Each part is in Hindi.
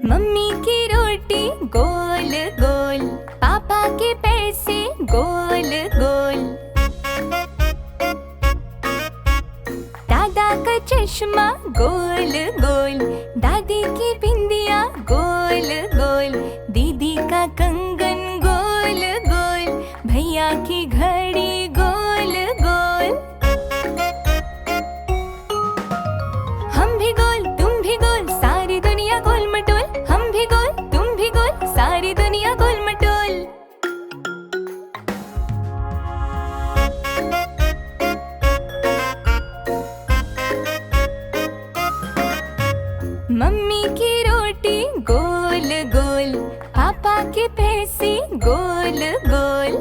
मम्मी की रोटी गोल गोल, पापा के पैसे गोल गोल, दादा का चश्मा गोल गोल, दादी की बिंदिया गोल गोल, दीदी का कंगन गोल गोल, भैया की घड़ी गोल गोल। हम भी गोल तुम भी गोल, सारी दुनिया गोल मटोल। हम भी गोल तुम भी गोल, सारी दुनिया गोल मटोल। मम्मी की रोटी गोल गोल, पापा के पैसे गोल गोल,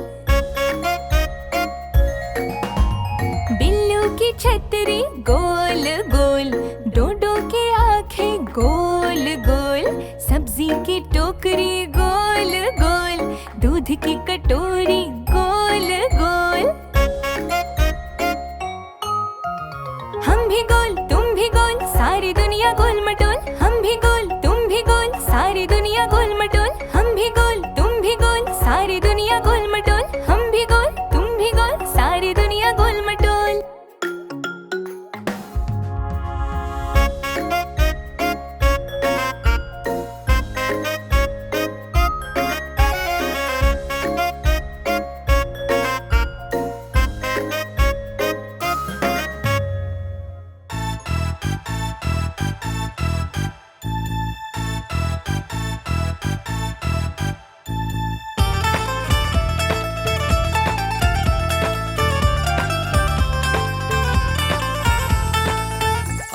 बिल्लू की छतरी गोल गोल, डोडो की आंखें गोल गोल, सब्जी की टोकरी गोल गोल, दूध की कटोरी गोल गोल। हम भी गोल तुम भी गोल, सारी दुनिया गोल मटोल। हम भी गोल तुम भी गोल, सारी दुनिया गोल मटोल। हम भी गोल तुम भी गोल, सारी दुनिया गोल मटोल। हम भी गोल तुम भी गोल, सारी दुनिया गोल मटोल।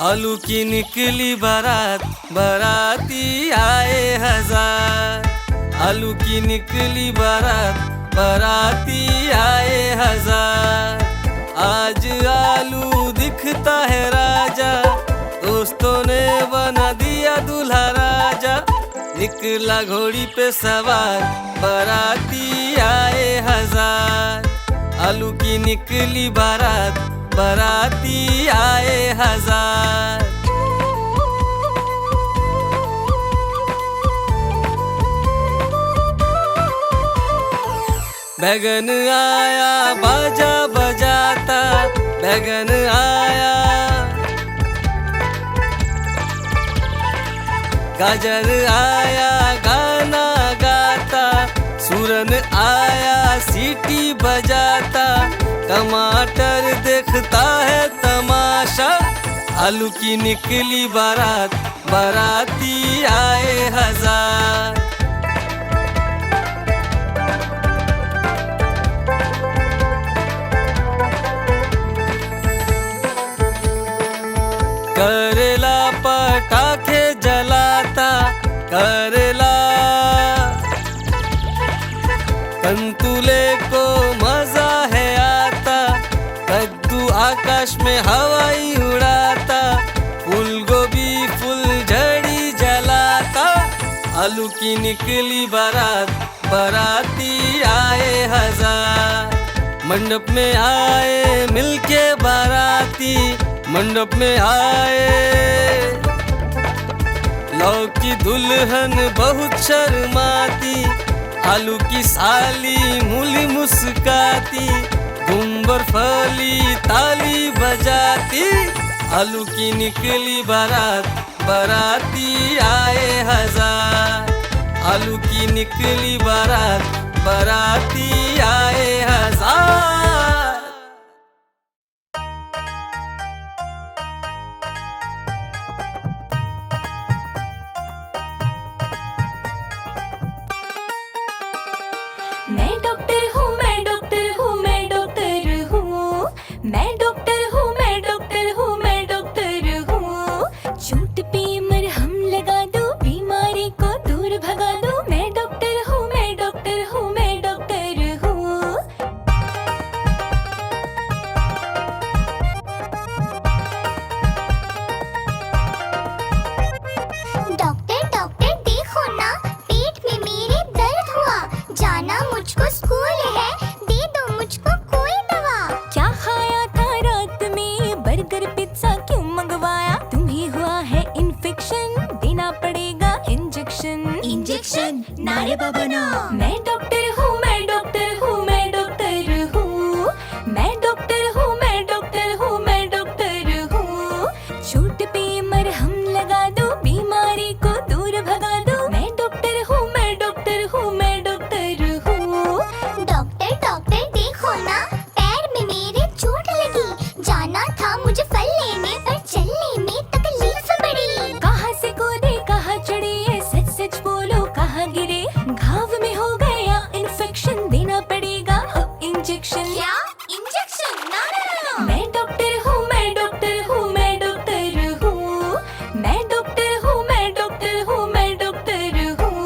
आलू की निकली बारात, बाराती आए हजार। आलू की निकली बारात, बाराती आए हजार। आज आलू दिखता है राजा, दोस्तों ने बना दिया दूल्हा राजा। निकला घोड़ी पे सवार, बाराती आए हजार। आलू की निकली बारात, बाराती आए हजार। बैगन आया बाजा बजाता, बैगन आया। गाजर आया गाना गाता, सूरन आया सीटी बजाता। टमाटर देखता है तमाशा, आलू की निकली बारात, बाराती आए हजार। करेला पटाखे जलाता, करेला कंतुले को मजा है आता। कद्दू आकाश में हवाई उड़ाता, फूल गोभी फूल झड़ी जलाता। आलू की निकली बारात, बाराती आए हजार। मंडप में आए मिलके बाराती, मंडप में आए। लौकी दुल्हन बहुत शर्माती, आलू की साली मूली मुस्काती। घुंबर फली ताली बजाती, आलू की निकली बारात, बाराती आए हजार। आलू की निकली बारात, बाराती आए हजार। मैं डॉक्टर हूँ, मैं डॉक्टर हूँ, मैं डॉक्टर हूँ। मैं डॉक्टर हूँ, मैं डॉक्टर हूँ, मैं डॉक्टर हूँ। चोट पे मरहम लगा दो, बीमारी को दूर भगा दो। मैं डॉक्टर हूँ, मैं डॉक्टर हूँ, मैं डॉक्टर हूँ। डॉक्टर डॉक्टर देखो ना, पेट में मेरे दर्द हुआ। जाना मुझको स्कूल है, दे दो मुझको कोई दवा। क्या खाया था रात में, बर्गर पिज्जा क्यों मंगवाया? तुम्हें हुआ है इन्फेक्शन, देना पड़ेगा इंजेक्शन। दवा बना। मैं डॉक्टर हूँ, मैं डॉक्टर हूँ, मैं डॉक्टर हूँ। मैं डॉक्टर हूँ, मैं डॉक्टर हूँ, मैं डॉक्टर हूँ। चोट पे मरहम लगा दो, बीमारी को दूर भगा दो। मैं डॉक्टर हूँ, मैं डॉक्टर हूँ, मैं डॉक्टर हूँ। डॉक्टर डॉक्टर देखो ना, पैर में मेरे चोट लगी। जाना था मुझे फल लेने पर चलने में तकलीफ बड़ी। कहाँ से कूदे कहाँ चढ़े, ये सच सच बोलो कहाँ गिरे। घाव में हो गया इन्फेक्शन, देना पड़ेगा अब इंजेक्शन। क्या इंजेक्शन? ना ना ना। मैं डॉक्टर हूँ, मैं डॉक्टर हूँ, मैं डॉक्टर हूँ। मैं डॉक्टर हूँ, मैं डॉक्टर हूँ, मैं डॉक्टर हूँ।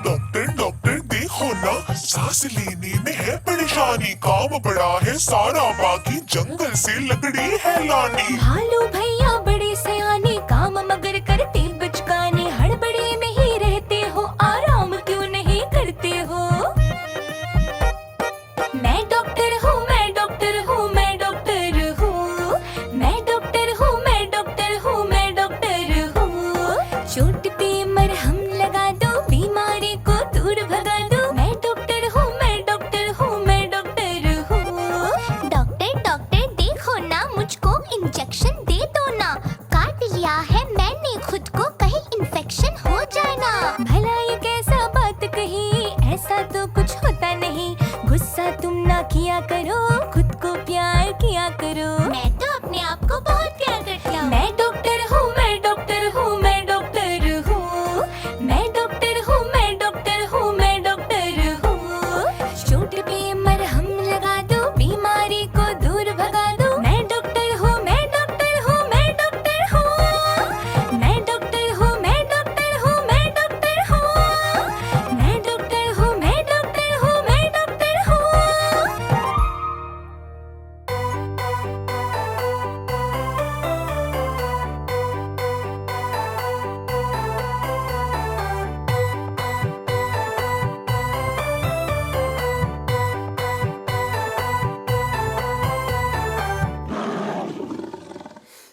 डॉक्टर डॉक्टर देखो ना, सांस लेने में है परेशानी। काम बड़ा है सारा, बाकी जंगल से लकड़ी है लानी। भालू भैया बड़े सयाने, काम मगर करते बचकाने। हड़बड़ी में ही रहते हो, आराम क्यों नहीं करते हो। मैं डॉक्टर हूँ, मैं डॉक्टर हूँ, मैं डॉक्टर हूँ। मैं डॉक्टर हूँ, मैं डॉक्टर हूँ, मैं डॉक्टर हूँ। चोट पे मरहम लगा दो, बीमारी को दूर भगा दो। मैं डॉक्टर हूँ, मैं डॉक्टर हूँ, मैं डॉक्टर हूँ। डॉक्टर डॉक्टर देखो ना, मुझको इंजेक्शन दे दो ना। काट लिया है मैंने खुद को, कहीं इन्फेक्शन हो जाए ना। भला ये कैसा बात कही, ऐसा तो कुछ होता नहीं। गुस्सा तुम ना किया करो, खुद को प्यार किया करो। मैं तो अपने आप को बहुत प्यार करती हूँ। मैं डॉक्टर हूँ, मैं डॉक्टर हूँ, मैं डॉक्टर हूँ। मैं डॉक्टर हूँ, मैं डॉक्टर हूँ, मैं डॉक्टर हूँ। चोट पे मरहम लगा दो, बीमारी को दूर भगा दो। मैं डॉक्टर हूँ, मैं डॉक्टर हूँ, मैं डॉक्टर हूँ। मैं डॉक्टर हूँ, मैं डॉक्टर हूँ, मैं डॉक्टर हूँ। मैं डॉक्टर हूँ, मैं डॉक्टर हूँ, मैं डॉक्टर हूँ।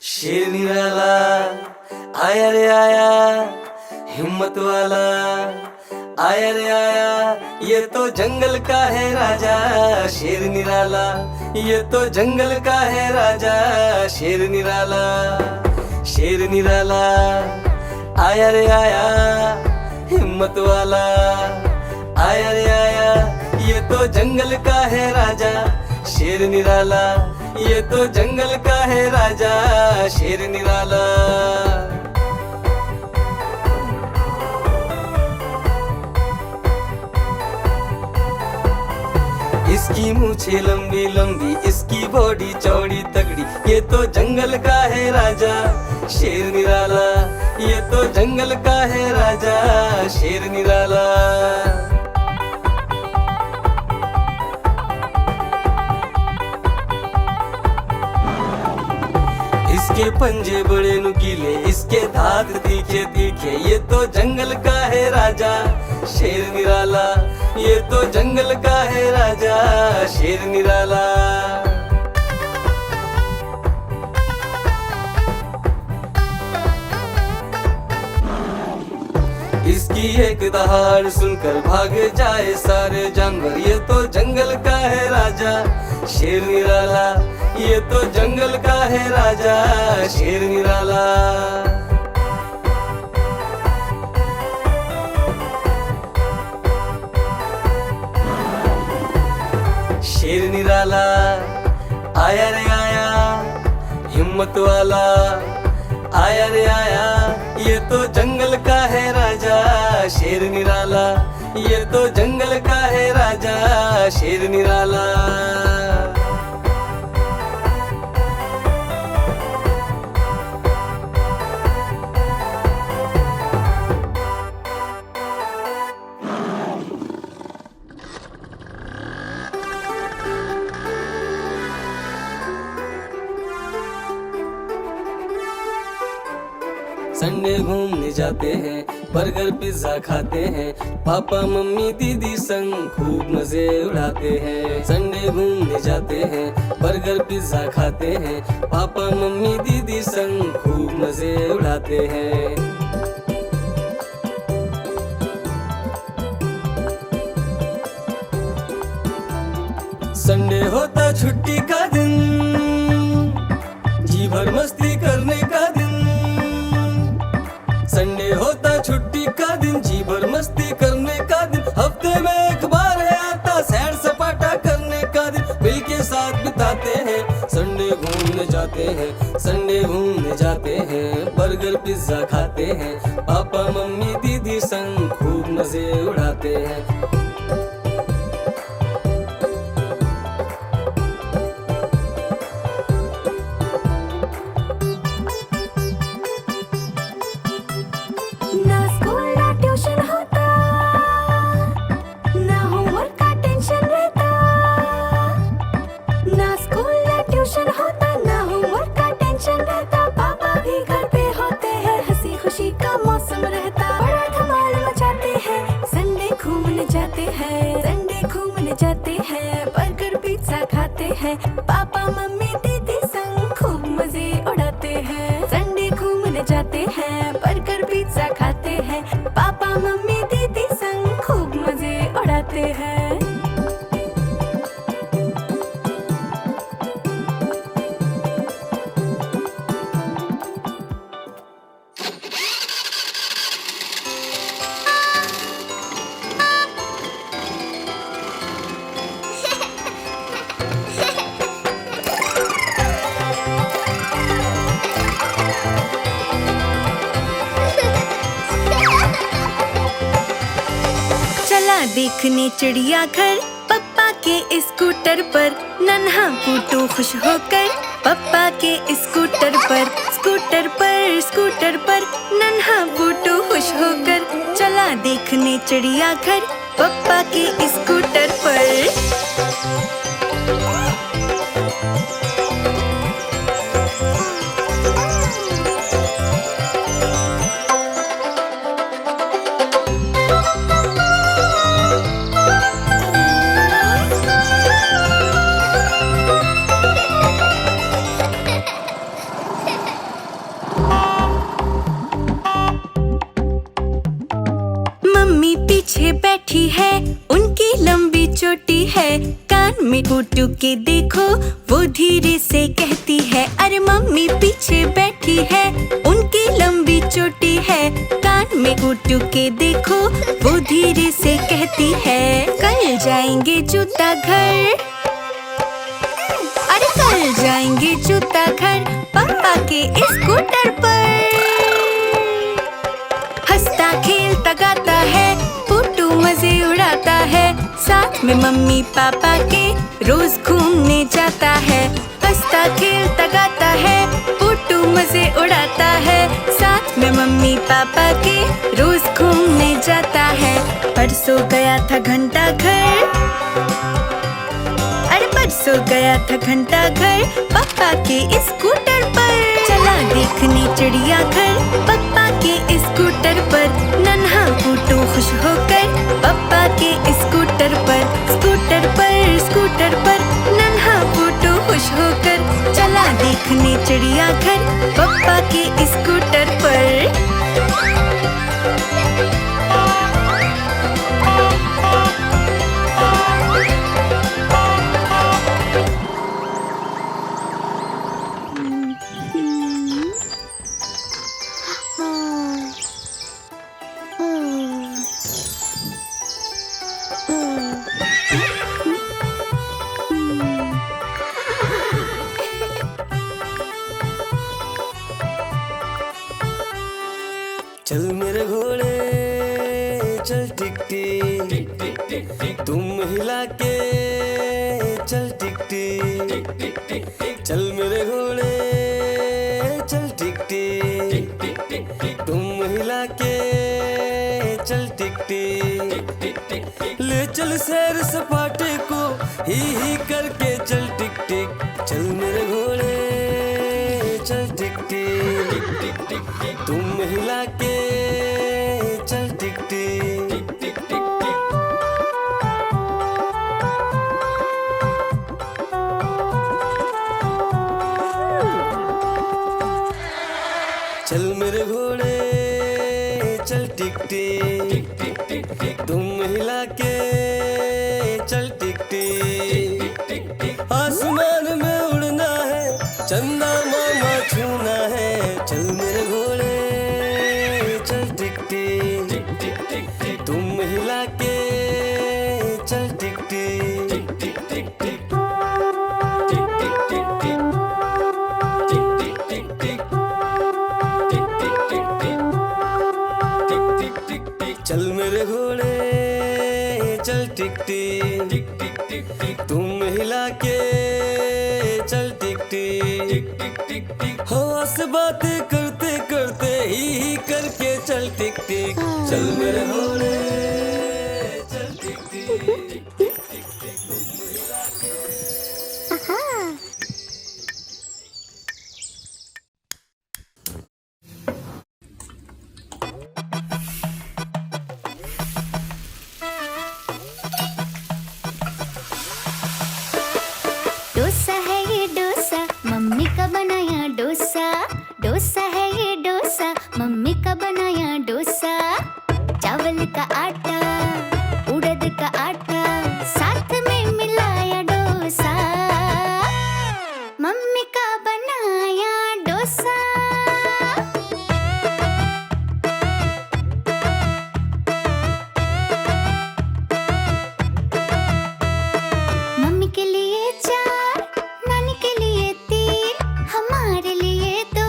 शेर निराला आया रे आया, हिम्मत वाला आया रे आया। ये तो जंगल का है राजा, शेर निराला। ये तो जंगल का है राजा, शेर निराला। शेर निराला आया रे आया, हिम्मत वाला आया रे आया। ये तो जंगल का है राजा, शेर निराला। ये तो जंगल का है राजा, शेर निराला। इसकी मूछें लंबी लंबी, इसकी बॉडी चौड़ी तगड़ी। ये तो जंगल का है राजा, शेर निराला। ये तो जंगल का है राजा, शेर निराला। इसके पंजे बड़े नुकीले, इसके दांत तीखे तीखे। ये तो जंगल का है राजा, शेर निराला। ये तो जंगल का है राजा, शेर निराला। इसकी एक दहाड़ सुनकर भाग जाए सारे जानवर। ये तो जंगल का है राजा, शेर निराला। ये तो जंगल का है राजा, शेर निराला। शेर निराला आया रे आया, हिम्मत वाला आया रे आया। ये तो जंगल का है राजा, शेर निराला। ये तो जंगल का है राजा, शेर निराला। संडे घूमने जाते हैं, बर्गर पिज्जा खाते हैं, पापा मम्मी दीदी संग खूब मजे उड़ाते हैं। संडे घूमने जाते हैं, बर्गर पिज्जा खाते हैं, पापा मम्मी दीदी संग खूब मजे उड़ाते हैं। संडे होता छुट्टी का दिन, जी भर मस्ती करने का दिन। संडे होता छुट्टी का दिन, जी भर मस्ती करने का दिन। हफ्ते में एक बार है आता सैर सपाटा करने का दिन, मिल के साथ बिताते हैं। संडे घूमने जाते हैं, संडे घूमने जाते हैं, बर्गर पिज्जा खाते हैं, पापा मम्मी दीदी संग खूब मजे उड़ाते हैं। ना स्कूल ना ट्यूशन होता, ना होमवर्क का टेंशन रहता। ना स्कूल ना ट्यूशन होता, ना होमवर्क का टेंशन रहता। पापा भी घर पे होते हैं, हंसी खुशी का मौसम रहता। बड़ा धमाल मचाते हैं, संडे घूमने जाते हैं, संडे घूमने जाते हैं, बर्गर पिज्जा खाते हैं, पापा मम्मी दीदी संग खूब मजे उड़ाते हैं। संडे घूमने जाते हैं, बर्गर पिज्जा खाते हैं, पापा मम्मी दीदी संग खूब मजे उड़ाते हैं। चला देखने चिड़िया घर, पप्पा के स्कूटर पर। नन्हा बूटू खुश होकर, पप्पा के स्कूटर पर, स्कूटर पर, स्कूटर पर। नन्हा बूटू खुश होकर, चला देखने चिड़िया घर, पप्पा के स्कूटर पर। मम्मी पीछे बैठी है, उनकी लंबी चोटी है। कान में बूटू के देखो, वो धीरे से कहती है। अरे मम्मी पीछे बैठी है, उनकी लंबी चोटी है। कान में बूटू के देखो, वो धीरे से कहती है। कल जाएंगे जूता घर, अरे कल जाएंगे जूता घर, पापा के स्कूटर पर। हंसता खेलता गाता है, बूटू मजे उड़ाता है। साथ में मम्मी पापा के रोज घूमने जाता है। हंसता खेलता गाता है, बूटू मजे उड़ाता है। साथ में मम्मी पापा के रोज घूमने जाता है। परसों गया था घंटा घर, अरे परसों गया था घंटा घर, पापा के स्कूटर पर। चला देखने चिड़िया घर, पापा के स्कूटर पर। नन्हा बूटू खुश होकर, पापा के स्कूटर पर, स्कूटर पर, स्कूटर पर। नन्हा बूटू खुश होकर, चला देखने चिड़िया घर, पापा के स्कूटर पर। चल मेरे घोड़े चल टिक टिक, तुम हिला के चल टिक टिक। चल मेरे घोड़े चल टिक टिक, तुम हिला के चल टिक टिक। ले चल सैर सपाटे को ही करके चल टिक टिक। चल मेरे घोड़े चल टिक टिक, तुम हिला के टिक टिक टिक चल मेरे घोड़े चल टिक टिक टिक टिक टिक तुम हिला के चल टिक टिक टिक टिक आसमान में उड़ना है चंदा मामा छूना है चल मेरे घोड़े चल टिक टिक टिक टिक टिक तुम हिला के चल टिक टिक टिक टिक टिक टिक टिक टिक टिक टिक टिक चल मेरे घोड़े चल टिक टिक टिक टिक टिक तुम हिला के चल टिक टिक टिक टिक टिक हवा से बातें करते करते ही करके चल टिक टिक चल मेरे घोड़े चल टिक टिक टिक टिक टिक तुम हिला के डोसा है ये डोसा मम्मी का बनाया डोसा डोसा है ये डोसा मम्मी का बनाया डोसा चावल का आटा उड़द का आटा साथ में मिलाया डोसा मम्मी का बनाया डोसा मम्मी के लिए चार नानी के लिए तीन हमारे लिए दो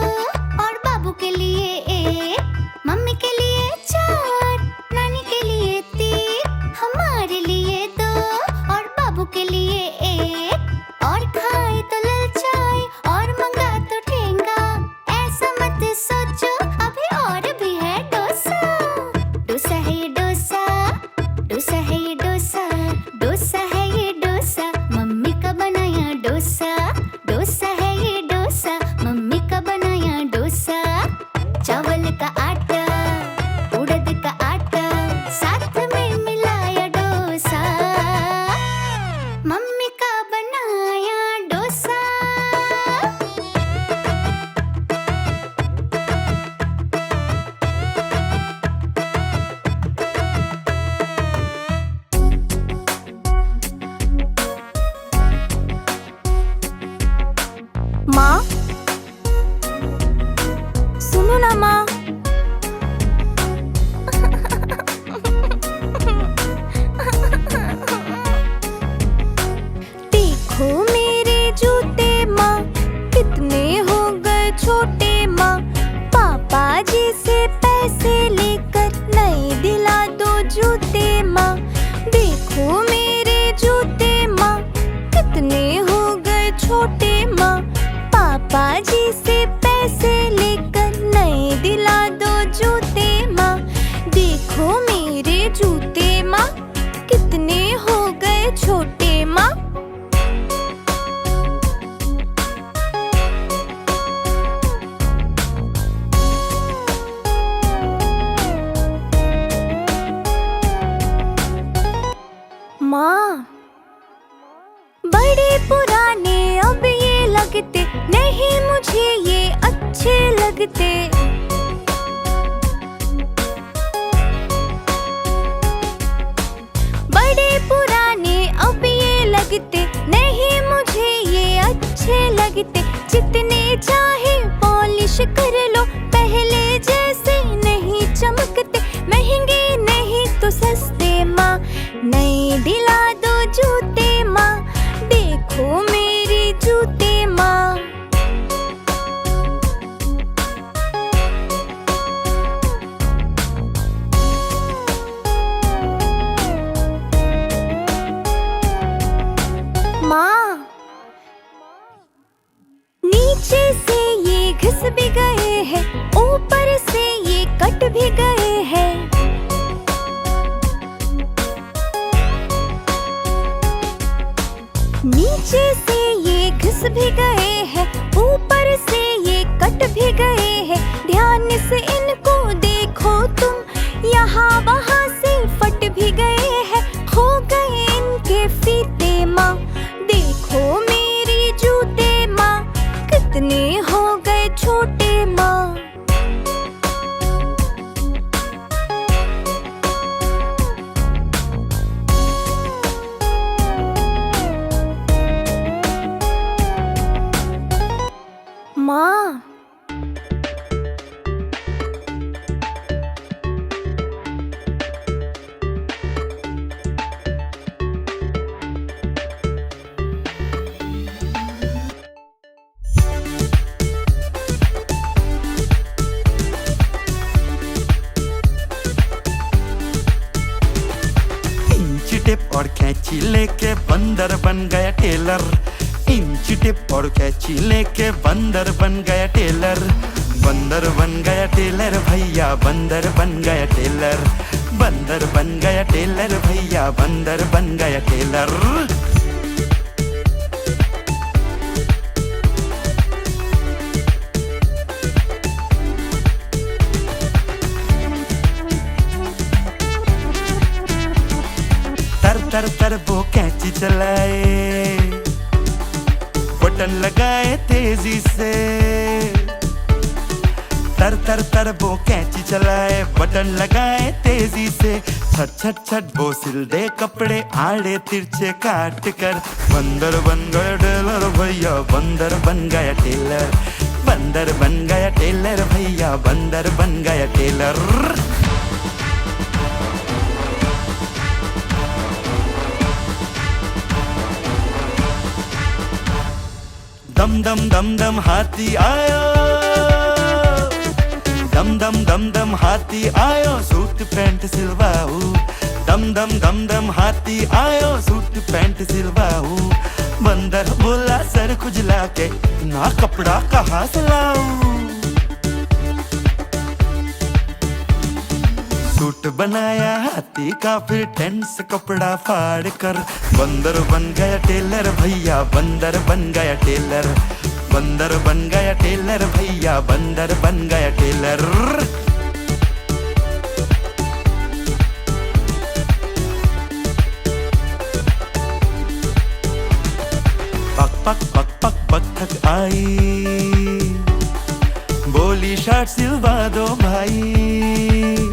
और बाबू के लिए एक मम्मी के लिए चार नानी के लिए तीन हमारे लिए दो और बाबू के लिए एक और खाए तो ललचाए और मंगा तो ठेंगा ऐसा मत सोचो अभी और भी है डोसा डोसा है ये डोसा डोसा है ये डोसा डोसा है ये डोसा मम्मी का बनाया डोसा डोसा है ये डोसा मम्मी का बनाया डोसा चावल का आटा उड़द का आटा साथ में मिलाया डोसा मम्मी का बनाया डोसा माँ सुनो ना माँ देखो मेरे जूते माँ कितने हो गए छोटे माँ पापा जी से पैसे लेकर नए दिला दो जूते माँ देखो मेरे जूते माँ कितने हो गए छोटे माँ पापा जी से पैसे लेकर नए दिला दो जूते माँ देखो मेरे जूते माँ कितने हो गए छोटे माँ माँ बड़े पुराने अब ये लगते नहीं मुझे ये अच्छे लगते बड़े पुराने अब ये लगते नहीं मुझे ये अच्छे लगते जितने चाहे पॉलिश कर लो पहले जैसे नहीं चमकते महंगे नहीं तो सस्ते माँ नए दिला दो जूते माँ देखो मेरी जूते माँ माँ नीचे से ये घिस भी गए हैं ऊपर से ये कट भी गए हैं नीचे से ये घिस भी गए हैं ऊपर से ये कट भी गए हैं ध्यान से इनको देखो तुम यहाँ वहाँ कैंची लेके बंदर बन गया टेलर। इंच टिप और कैंची लेके बंदर बन गया टेलर। बंदर बन गया टेलर भैया, बंदर बन गया टेलर। बंदर बन गया टेलर भैया, बंदर बन गया टेलर। तर तर तर वो कैंची चलाए, बटन लगाए तेजी से। तर तर तर वो कैंची चलाए, बटन लगाए तेजी से। छट छट छट वो सिल दे कपड़े आड़े तिरछे काट कर। बंदर बन गया टेलर भैया, बंदर बन गया टेलर। बंदर बन गया टेलर भैया, बंदर बन गया टेलर। दम दम दम दम हाथी आयो, दम दम दम दम हाथी आयो, सूट पैंट सिलवाऊ। दम दम दम दम हाथी आयो, सूट पैंट सिलवाऊ। बंदर बोला सर खुजला के, ना कपड़ा कहाँ से लाऊं। सूट बनाया हाथी का, फिर टेंट से कपड़ा फाड़ कर। बंदर बन गया टेलर भैया, बंदर बन गया टेलर। बंदर बन गया टेलर भैया, बंदर बन गया टेलर। पक पक पक पक बत्तख आई, बोली शर्ट सिलवा दो भाई।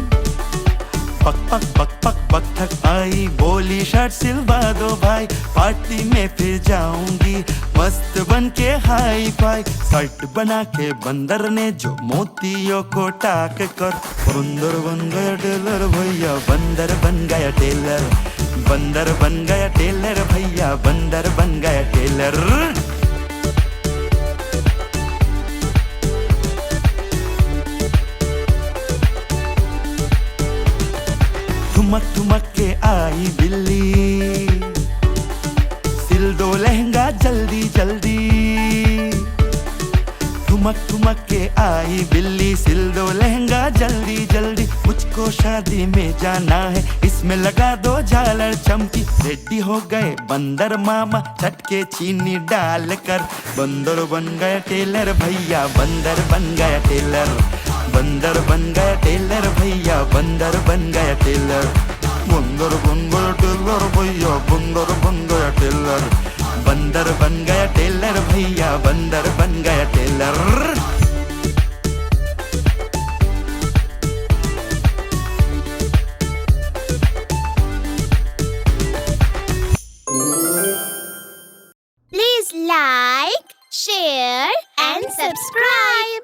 पक पक पक पक बत्तख आई, बोली शर्ट सिलवा दो भाई। पार्टी में फिर जाऊंगी मस्त बन के हाई फाई। शर्ट बना के बंदर ने जो मोतियों को टाक कर। बंदर बन गया टेलर भैया, बंदर बन गया टेलर। बंदर बन गया टेलर भैया, बंदर बन गया टेलर। ठुमक ठुमक के आई बिल्ली, सिल दो लहंगा जल्दी जल्दी। ठुमक ठुमक के आई बिल्ली, सिल दो लहंगा जल्दी जल्दी। मुझको शादी में जाना है, इसमें लगा दो झालर चमकी। रेडी हो गए बंदर मामा, चटके चीनी डाल कर। बंदर बन गया टेलर भैया, बंदर बन गया टेलर। बंदर बन गया टेलर भैया, बंदर बन गया टेलर। बंदर बन गया टेलर भैया, बंदर बन गया टेलर। बंदर बन गया टेलर भैया, बंदर बन गया Taylor. Please like, share and subscribe.